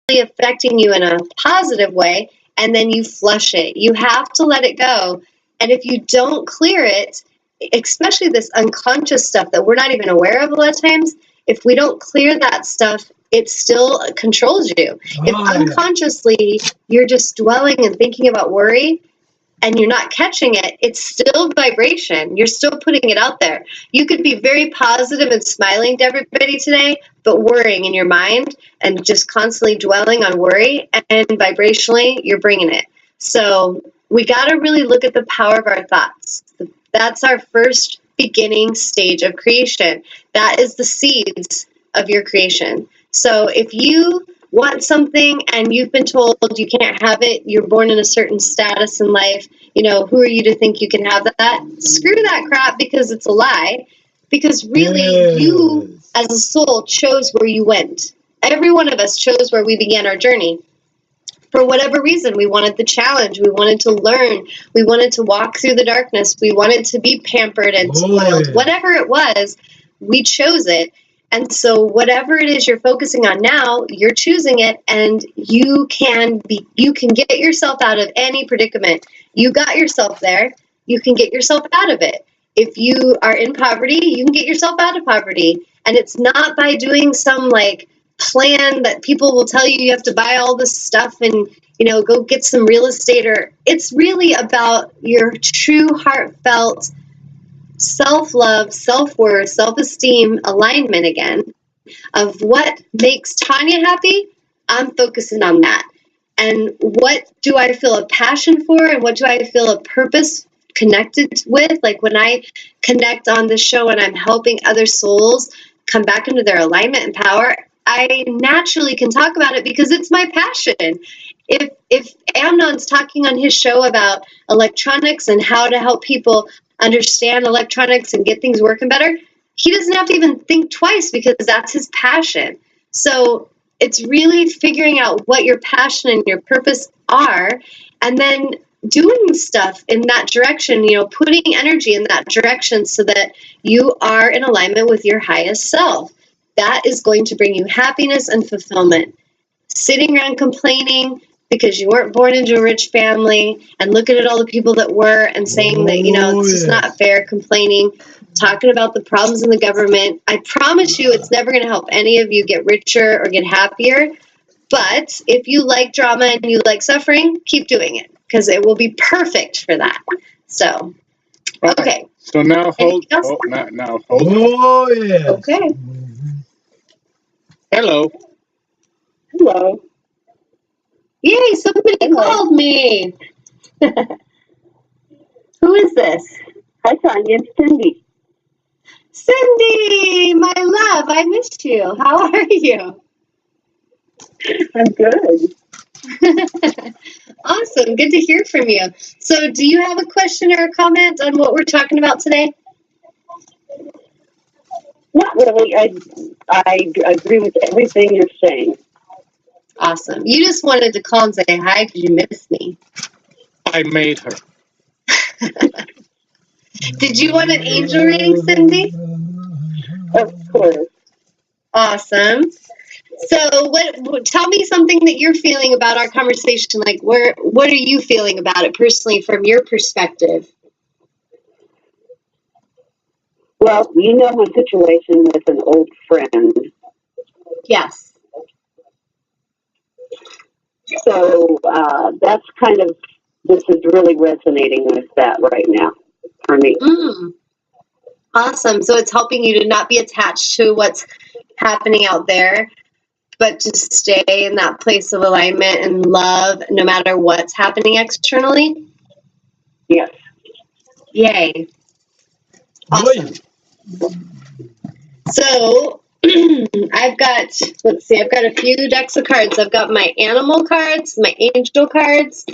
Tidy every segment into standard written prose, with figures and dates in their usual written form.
affecting you in a positive way, and then you flush it. You have to let it go. And if you don't clear it, especially this unconscious stuff that we're not even aware of a lot of times, if we don't clear that stuff, it still controls you. If unconsciously you're just dwelling and thinking about worry and you're not catching it, it's still vibration. You're still putting it out there. You could be very positive and smiling to everybody today, but worrying in your mind and just constantly dwelling on worry, and vibrationally you're bringing it. So we got to really look at the power of our thoughts. That's our first beginning stage of creation. That is the seeds of your creation. So if you want something and you've been told you can't have it, you're born in a certain status in life, who are you to think you can have that? Screw that crap, because it's a lie. Because really, you as a soul chose where you went. Every one of us chose where we began our journey. For whatever reason, we wanted the challenge, we wanted to learn, we wanted to walk through the darkness, we wanted to be pampered and spoiled. Whatever it was, we chose it. And so whatever it is you're focusing on now, you're choosing it, and you can get yourself out of any predicament. You got yourself there, you can get yourself out of it. If you are in poverty, you can get yourself out of poverty. And it's not by doing some plan that people will tell you have to buy all this stuff and go get some real estate, or it's really about your true heartfelt self-love, self-worth, self-esteem alignment again of what makes Tanya happy. I'm focusing on that. And what do I feel a passion for, and what do I feel a purpose connected with? Like when I connect on this show and I'm helping other souls come back into their alignment and power, I naturally can talk about it because it's my passion. If Amnon's talking on his show about electronics and how to help people understand electronics and get things working better, he doesn't have to even think twice because that's his passion. So it's really figuring out what your passion and your purpose are, and then doing stuff in that direction, putting energy in that direction so that you are in alignment with your highest self. That is going to bring you happiness and fulfillment. Sitting around complaining because you weren't born into a rich family and looking at all the people that were and saying that, it's just not fair, complaining, talking about the problems in the government. I promise you it's never going to help any of you get richer or get happier. But if you like drama and you like suffering, keep doing it because it will be perfect for that. So, okay. So now hold. Oh, yeah. Okay. Hello. Hello. Yay, somebody called me. Who is this? Hi, Tanya. It's Cindy. Cindy, my love, I missed you. How are you? I'm good. Awesome. Good to hear from you. So do you have a question or a comment on what we're talking about today? Not really. I agree with everything you're saying. Awesome. You just wanted to call and say hi because you missed me. I made her. Did you want an angel reading, Cindy? Of course. Awesome. So tell me something that you're feeling about our conversation. Like what are you feeling about it personally from your perspective? Well, my situation with an old friend. Yes. So that's this is really resonating with that right now for me. Awesome. So it's helping you to not be attached to what's happening out there, but to stay in that place of alignment and love no matter what's happening externally? Yes. Yay. Awesome. So I've got a few decks of cards. I've got my animal cards, my angel cards,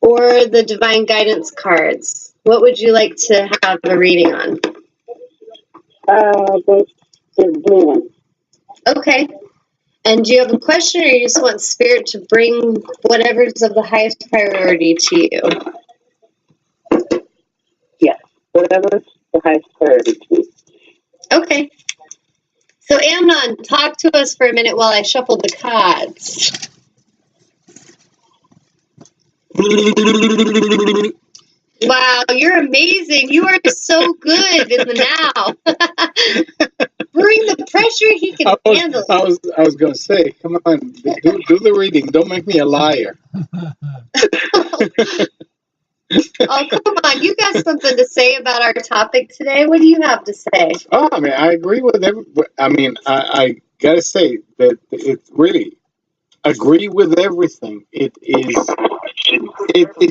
or the divine guidance cards. What would you like to have a reading on? The blue one. Okay. And do you have a question, or you just want Spirit to bring whatever's of the highest priority to you? Yes, whatever's the highest priority to me. Okay. So Amnon, talk to us for a minute while I shuffle the cards. Wow, you're amazing. You are so good in the now. Bring the pressure, he can handle it. I was going to say, come on, do the reading. Don't make me a liar. Oh, come on. You got something to say about our topic today? What do you have to say? Oh, I mean, I agree with I got to say that it really agree with everything. It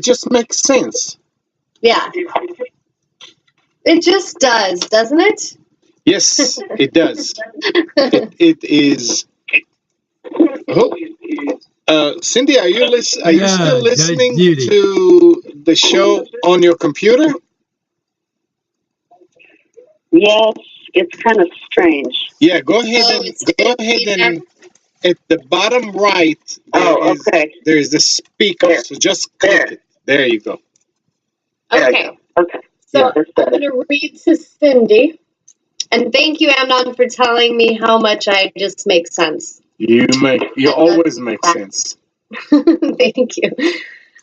just makes sense. Yeah. It just does, doesn't it? Yes, it does. It is. Cindy, are you still listening to the show on your computer? Yes, it's kind of strange. Yeah, go ahead and at the bottom right there's the speaker. So just click it. There you go. Okay. Okay. So Yeah, I'm going to read to Cindy. And thank you, Amnon, for telling me how much I just make sense. You always make sense. Thank you.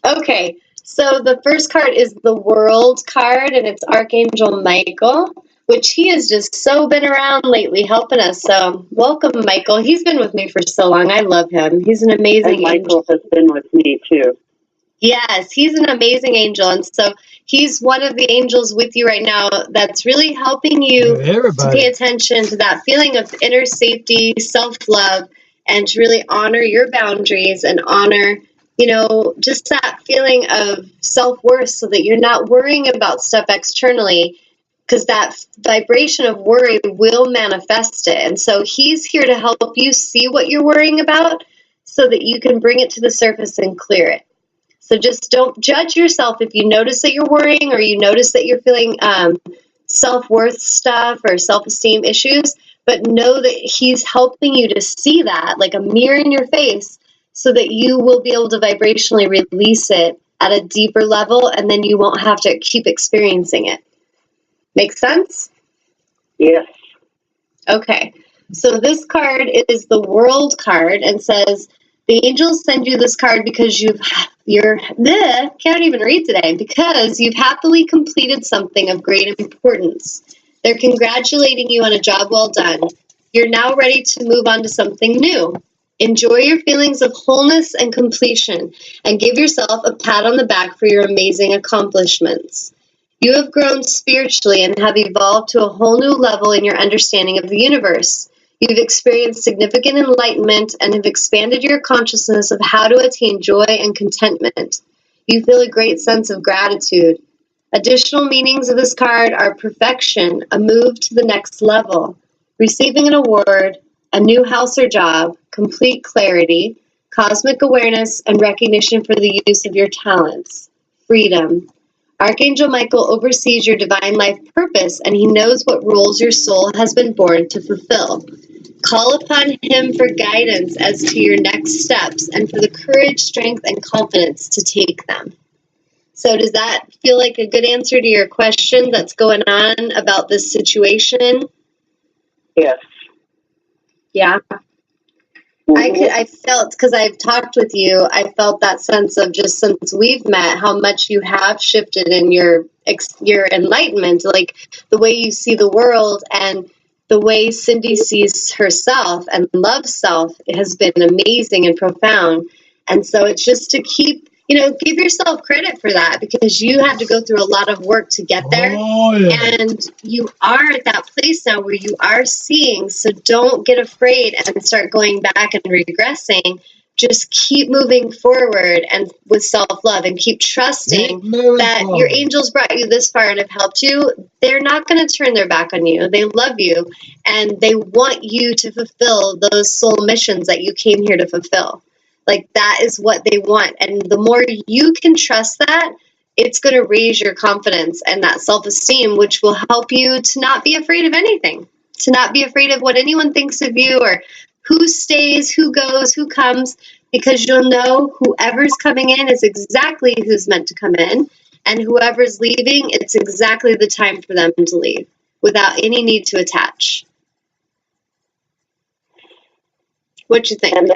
Okay, so the first card is the World card, and it's Archangel Michael, which he has just so been around lately helping us. So welcome, Michael. He's been with me for so long. I love him. He's an amazing Michael angel. has been with me too. Yes, he's an amazing angel. And so he's one of the angels with you right now that's really helping you to pay attention to that feeling of inner safety, self-love, and to really honor your boundaries and honor, just that feeling of self-worth so that you're not worrying about stuff externally, because that vibration of worry will manifest it. And so he's here to help you see what you're worrying about so that you can bring it to the surface and clear it. So just don't judge yourself if you notice that you're worrying or you notice that you're feeling self-worth stuff or self-esteem issues, but know that he's helping you to see that like a mirror in your face so that you will be able to vibrationally release it at a deeper level, and then you won't have to keep experiencing it. Make sense? Yes. Okay. So this card is the World card and says, the angels send you this card because can't even read today, because you've happily completed something of great importance. They're congratulating you on a job well done. You're now ready to move on to something new. Enjoy your feelings of wholeness and completion, and give yourself a pat on the back for your amazing accomplishments. You have grown spiritually and have evolved to a whole new level in your understanding of the universe. You've experienced significant enlightenment and have expanded your consciousness of how to attain joy and contentment. You feel a great sense of gratitude. Additional meanings of this card are perfection, a move to the next level, receiving an award, a new house or job, complete clarity, cosmic awareness, and recognition for the use of your talents, freedom. Archangel Michael oversees your divine life purpose, and he knows what roles your soul has been born to fulfill. Call upon him for guidance as to your next steps and for the courage, strength, and confidence to take them. So does that feel like a good answer to your question that's going on about this situation? Yes. Yeah. I felt, because I've talked with you, I felt that sense of, just since we've met, how much you have shifted in your enlightenment, like the way you see the world and the way Cindy sees herself and loves self has been amazing and profound. And so it's just to keep, give yourself credit for that, because you had to go through a lot of work to get there. Oh, yeah. And you are at that place now where you are seeing. So don't get afraid and start going back and regressing. Just keep moving forward and with self-love, and keep trusting that your angels brought you this far and have helped you. They're not going to turn their back on you. They love you, and they want you to fulfill those soul missions that you came here to fulfill. Like, that is what they want. And the more you can trust that, it's going to raise your confidence and that self-esteem, which will help you to not be afraid of anything, to not be afraid of what anyone thinks of you or who stays, who goes, who comes, because you'll know whoever's coming in is exactly who's meant to come in, and whoever's leaving, it's exactly the time for them to leave without any need to attach. What you think? And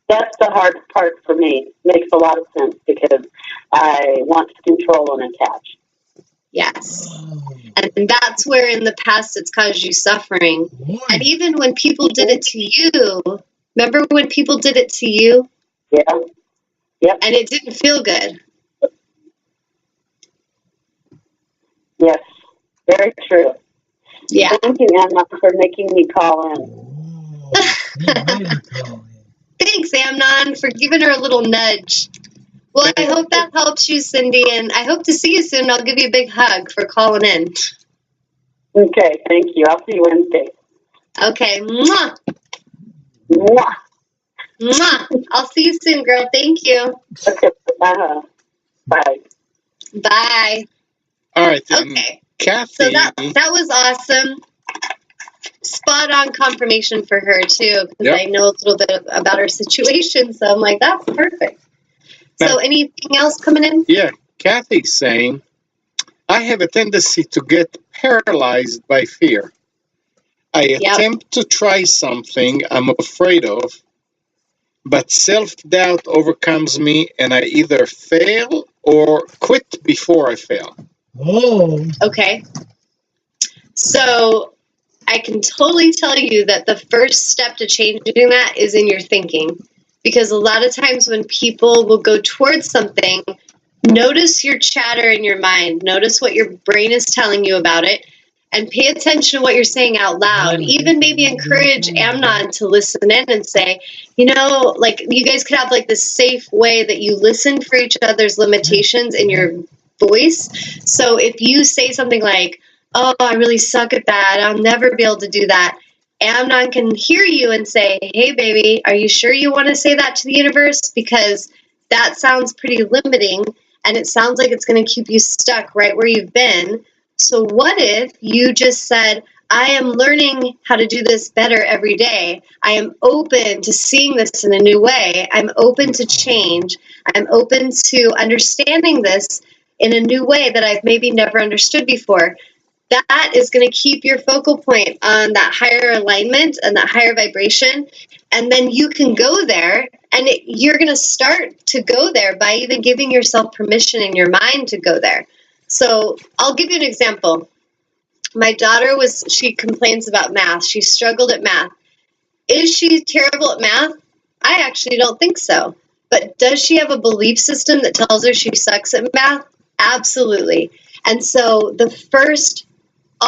that's the hard part for me. Makes a lot of sense, because I want to control and attach. Yes. And that's where in the past it's caused you suffering. And even when people did it to you, remember when people did it to you? Yeah. Yep. And it didn't feel good. Yes. Very true. Yeah. Thank you, Anna, for making me call in. Thanks, Amnon, for giving her a little nudge. Well, I hope that helps you, Cindy, and I hope to see you soon. I'll give you a big hug for calling in. Okay, thank you. I'll see you Wednesday. Okay. Mwah. Mwah. Mwah. I'll see you soon, girl. Thank you. Okay. Bye. Bye. All right. Okay. Kathy. So that was awesome. Spot on confirmation for her, too, because I know a little bit about her situation. So I'm like, that's perfect. So anything else coming in? Yeah. Kathy's saying, I have a tendency to get paralyzed by fear. I attempt to try something I'm afraid of, but self-doubt overcomes me and I either fail or quit before I fail. Oh. Okay. So I can totally tell you that the first step to changing that is in your thinking. Because a lot of times when people will go towards something, notice your chatter in your mind. Notice what your brain is telling you about it. And pay attention to what you're saying out loud. Even maybe encourage Amnon to listen in and say, you know, like you guys could have like this safe way that you listen for each other's limitations in your voice. So if you say something like, oh, I really suck at that, I'll never be able to do that, Amnon can hear you and say, hey, baby, are you sure you want to say that to the universe? Because that sounds pretty limiting, and it sounds like it's going to keep you stuck right where you've been. So what if you just said, I am learning how to do this better every day. I am open to seeing this in a new way. I'm open to change. I'm open to understanding this in a new way that I've maybe never understood before. That is going to keep your focal point on that higher alignment and that higher vibration. And then you can go there, and you're going to start to go there by even giving yourself permission in your mind to go there. So I'll give you an example. My daughter she complains about math. She struggled at math. Is she terrible at math? I actually don't think so. But does she have a belief system that tells her she sucks at math? Absolutely. And so the first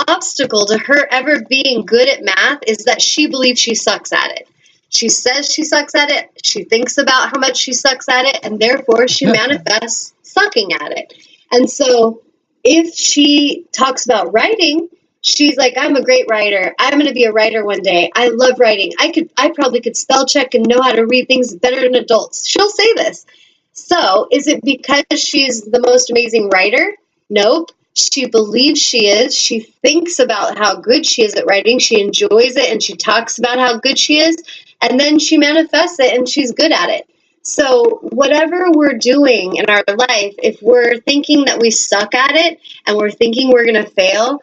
obstacle to her ever being good at math is that she believes she sucks at it. She says she sucks at it. She thinks about how much she sucks at it, and therefore she manifests sucking at it. And so if she talks about writing, she's like, I'm a great writer. I'm going to be a writer one day. I love writing. I probably could spell check and know how to read things better than adults. She'll say this. So is it because she's the most amazing writer? Nope. She believes she is. She thinks about how good she is at writing. She enjoys it, and she talks about how good she is. And then she manifests it, and she's good at it. So whatever we're doing in our life, if we're thinking that we suck at it and we're thinking we're going to fail,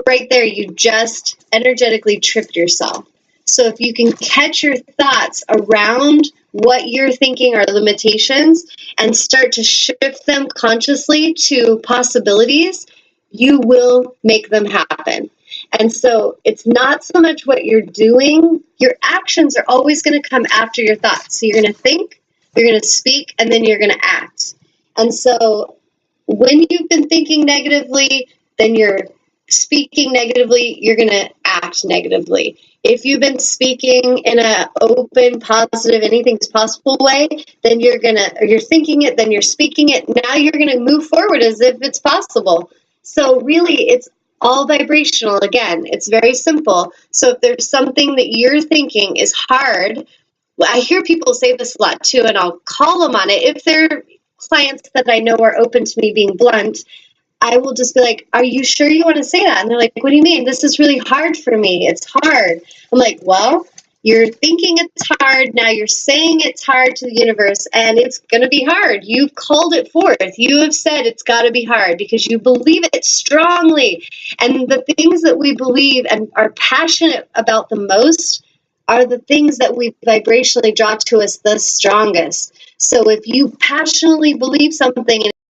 right there, you just energetically tripped yourself. So if you can catch your thoughts around what you're thinking are limitations and start to shift them consciously to possibilities, you will make them happen. And so it's not so much what you're doing. Your actions are always going to come after your thoughts. So you're going to think, you're going to speak, and then you're going to act. And so when you've been thinking negatively, then you're speaking negatively, you're going to act negatively. If you've been speaking in an open, positive, anything's possible way, then you're thinking it, then you're speaking it. Now you're going to move forward as if it's possible. So really, it's all vibrational. Again, it's very simple. So if there's something that you're thinking is hard, I hear people say this a lot too, and I'll call them on it. If they're clients that I know are open to me being blunt, I will just be like, are you sure you want to say that? And they're like, what do you mean? This is really hard for me. It's hard. I'm like, well, you're thinking it's hard. Now you're saying it's hard to the universe, and it's going to be hard. You've called it forth. You have said it's got to be hard because you believe it strongly. And the things that we believe and are passionate about the most are the things that we vibrationally draw to us the strongest. So if you passionately believe something and